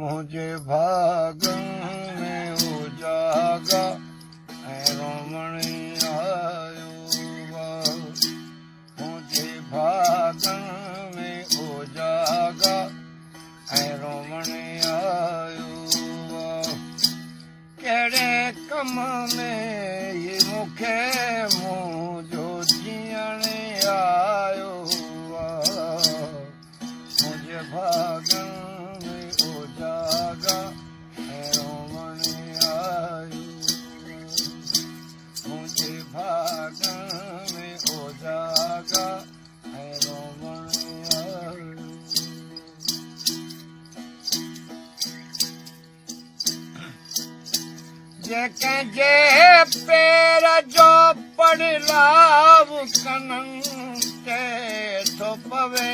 मुझे भागन में उजागा ऐं रोमण आयो मुझे भागन में उजागा ऐं रोमण आयो कहिड़े कम में ही मूंखे मुंहिंजो जीअण आयो मुझे भागन में उजागा ऐं रोमण आयो मुझे भागन में उजागा ऐं रोमण आयो कंहिंजे पेर जो पड़लाव कननि ते थो पवे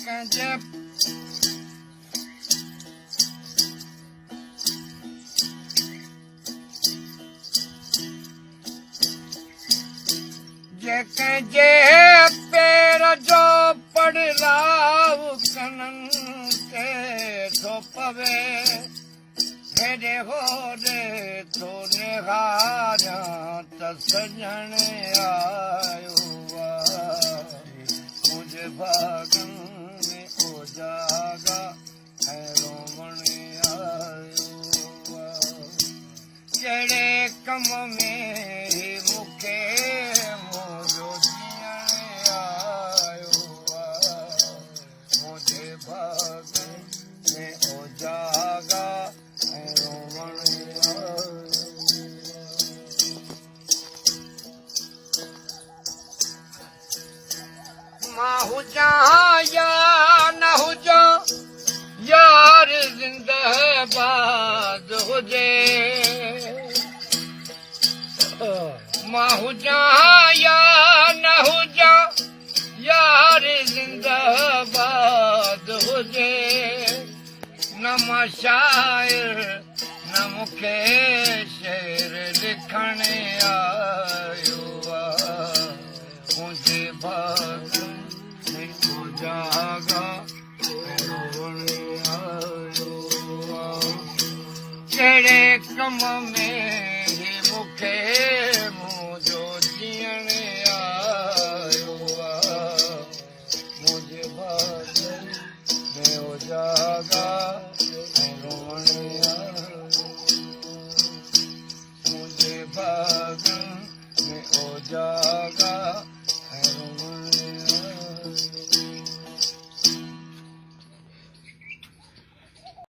कंहिंजे कंहिंजे पेर जो पड़लाव कननि ते थो पवे हेॾे होॾे थो निहारियां त सजण आयो मुंहिंजे भागन में उजागा ऐं रोमण आयो कहिड़े कम में मूंखे मुंहिंजो जीअण आयो मुंहिंजे भागन में उजागा ऐं रोमण आयो मां हुजां या न हुजां यार ज़िंदाबाद हुजे मां हुजां या न हुजां यार ज़िंदाबाद हुजे न मां शाइर न मूंखे शेर लिखण आयो मुंहिंजे भागन में उजागा ऐं रोमण आयो कहिड़े कम में मूंखे मुंहिंजो जीअण आयो मुंहिंजे भागन में उजागा ऐं रोमण आयो मुंहिंजे भागन में उजागा